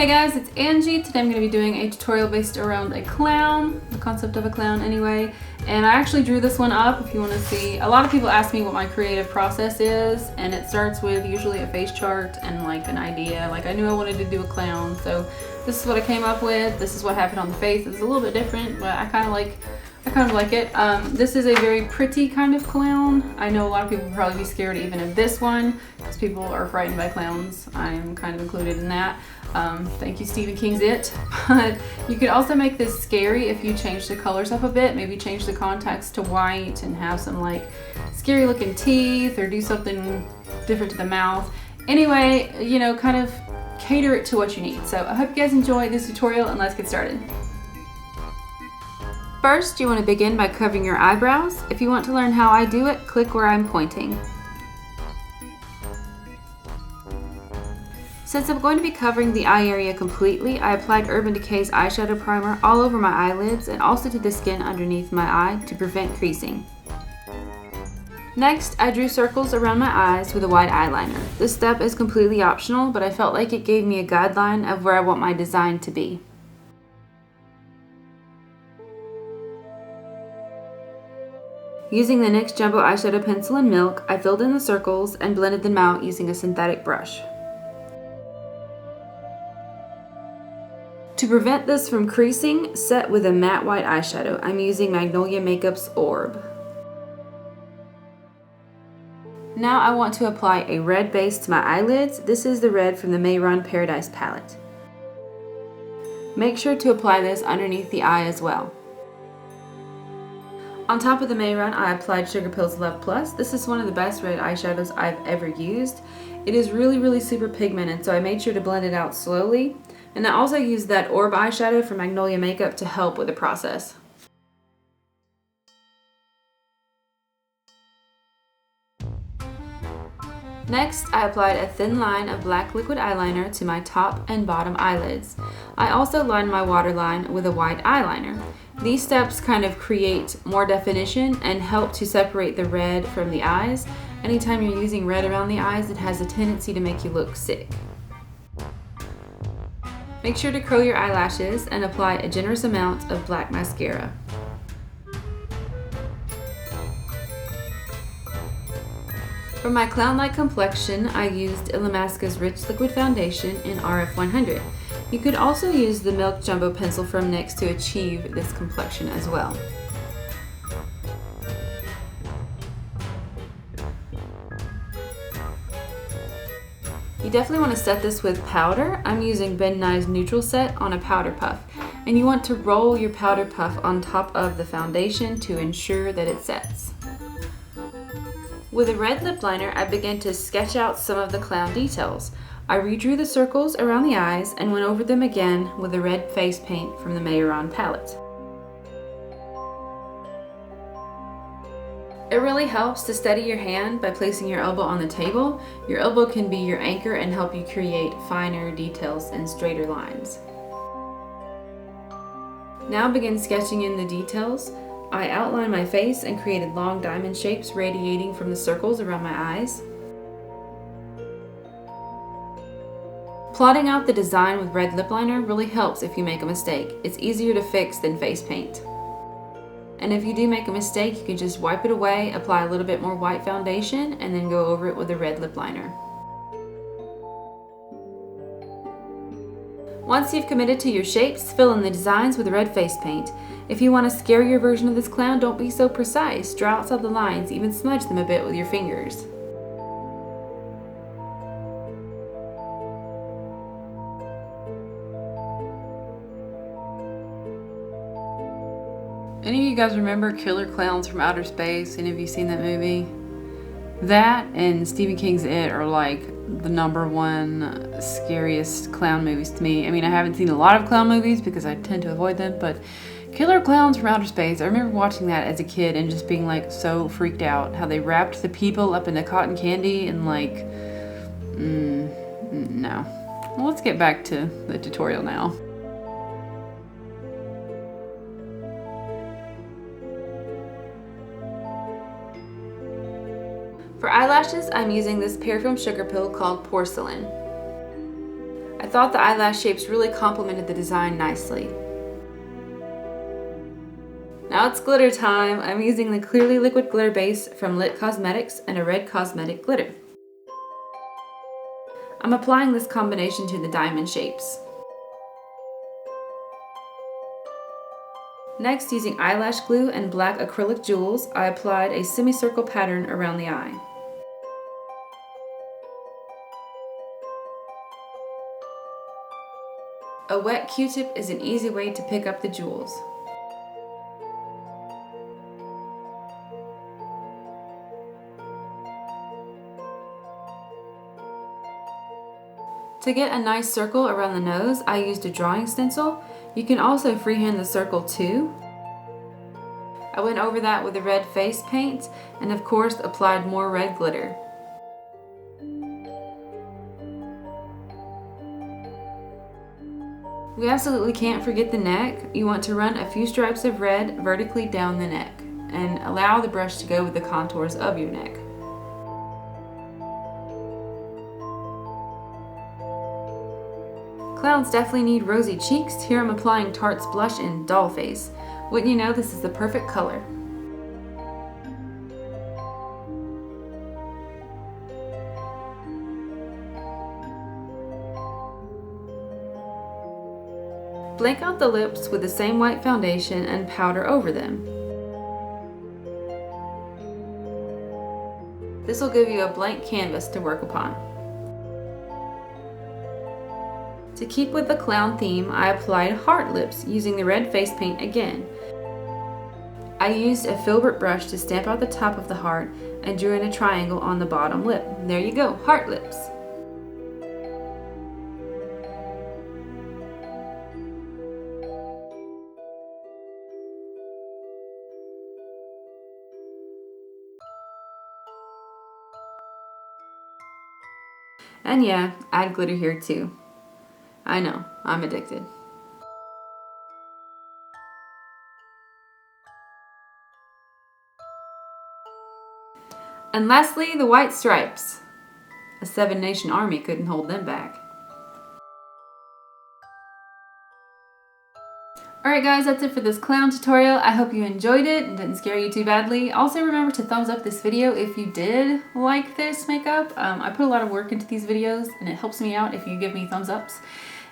Hey guys, it's Angie. Today I'm going to be doing a tutorial based around a clown, the concept of a clown anyway. And I actually drew this one up if you want to see. A lot of people ask me what my creative process is, and it starts with usually a face chart and like an idea. Like I knew I wanted to do a clown, so this is what I came up with. This is what happened on the face. It's a little bit different, but I kind of like it. This is a very pretty kind of clown. I know a lot of people will probably be scared even of this one because people are frightened by clowns. I'm kind of included in that. Thank you, Stephen King's It. But you could also make this scary if you change the colors up a bit. Maybe change the contacts to white and have some like scary looking teeth, or do something different to the mouth. Anyway, you know, kind of cater it to what you need. So I hope you guys enjoy this tutorial, and let's get started. First, you want to begin by covering your eyebrows. If you want to learn how I do it, click where I'm pointing. Since I'm going to be covering the eye area completely, I applied Urban Decay's eyeshadow primer all over my eyelids and also to the skin underneath my eye to prevent creasing. Next, I drew circles around my eyes with a white eyeliner. This step is completely optional, but I felt like it gave me a guideline of where I want my design to be. Using the NYX Jumbo Eyeshadow Pencil in Milk, I filled in the circles and blended them out using a synthetic brush. To prevent this from creasing, set with a matte white eyeshadow. I'm using Magnolia Makeup's Orb. Now I want to apply a red base to my eyelids. This is the red from the Mehron Paradise palette. Make sure to apply this underneath the eye as well. On top of the Mehron, I applied Sugarpill's Love Plus. This is one of the best red eyeshadows I've ever used. It is really super pigmented, so I made sure to blend it out slowly. And I also used that Orb eyeshadow from Magnolia Makeup to help with the process. Next, I applied a thin line of black liquid eyeliner to my top and bottom eyelids. I also lined my waterline with a white eyeliner. These steps kind of create more definition and help to separate the red from the eyes. Anytime you're using red around the eyes, it has a tendency to make you look sick. Make sure to curl your eyelashes and apply a generous amount of black mascara. For my clown-like complexion, I used Illamasqua's Rich Liquid Foundation in RF 100. You could also use the Milk Jumbo Pencil from NYX to achieve this complexion as well. You definitely want to set this with powder. I'm using Nye Neutral Set on a powder puff. And you want to roll your powder puff on top of the foundation to ensure that it sets. With a red lip liner, I began to sketch out some of the clown details. I redrew the circles around the eyes and went over them again with a red face paint from the Mehron palette. It really helps to steady your hand by placing your elbow on the table. Your elbow can be your anchor and help you create finer details and straighter lines. Now begin sketching in the details. I outlined my face and created long diamond shapes radiating from the circles around my eyes. Plotting out the design with red lip liner really helps if you make a mistake. It's easier to fix than face paint. And if you do make a mistake, you can just wipe it away, apply a little bit more white foundation, and then go over it with a red lip liner. Once you've committed to your shapes, fill in the designs with red face paint. If you want a scarier version of this clown, don't be so precise. Draw outside the lines, even smudge them a bit with your fingers. Any of you guys remember Killer Clowns from Outer Space? Any of you seen that movie? That and Stephen King's It are like the #1 scariest clown movies to me. I mean, I haven't seen a lot of clown movies because I tend to avoid them, but Killer Clowns from Outer Space, I remember watching that as a kid and just being like so freaked out how they wrapped the people up in the cotton candy and like, no. Well, let's get back to the tutorial now. For eyelashes, I'm using this pair from Sugarpill called Porcelain. I thought the eyelash shapes really complemented the design nicely. Now it's glitter time. I'm using the Clearly Liquid Glitter Base from Lit Cosmetics and a red cosmetic glitter. I'm applying this combination to the diamond shapes. Next, using eyelash glue and black acrylic jewels, I applied a semicircle pattern around the eye. A wet Q-tip is an easy way to pick up the jewels. To get a nice circle around the nose, I used a drawing stencil. You can also freehand the circle too. I went over that with a red face paint and of course applied more red glitter. We absolutely can't forget the neck. You want to run a few stripes of red vertically down the neck and allow the brush to go with the contours of your neck. Clowns definitely need rosy cheeks. Here I'm applying Tarte's blush in Doll Face. Wouldn't you know, this is the perfect color. Blank out the lips with the same white foundation and powder over them. This will give you a blank canvas to work upon. To keep with the clown theme, I applied heart lips using the red face paint again. I used a filbert brush to stamp out the top of the heart and drew in a triangle on the bottom lip. There you go, heart lips. And yeah, add glitter here too. I know, I'm addicted. And lastly, the white stripes. A 7-nation army couldn't hold them back. Alright guys, that's it for this clown tutorial. I hope you enjoyed it and didn't scare you too badly. Also remember to thumbs up this video if you did like this makeup. I put a lot of work into these videos and it helps me out if you give me thumbs ups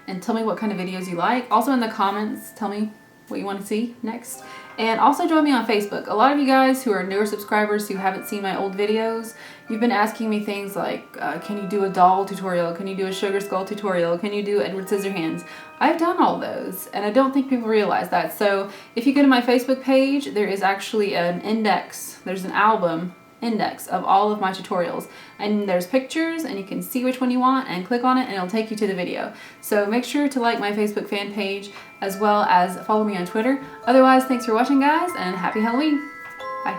and tell me what kind of videos you like. Also in the comments, tell me what you want to see next. And also join me on Facebook. A lot of you guys who are newer subscribers who haven't seen my old videos, you've been asking me things like, can you do a doll tutorial? Can you do a sugar skull tutorial? Can you do Edward Scissorhands? I've done all those, and I don't think people realize that. So if you go to my Facebook page, there is actually an index. There's an album index of all of my tutorials, and there's pictures and you can see which one you want and click on it and it'll take you to the video. So make sure to like my Facebook fan page as well as follow me on Twitter. Otherwise, thanks for watching guys and happy Halloween. Bye.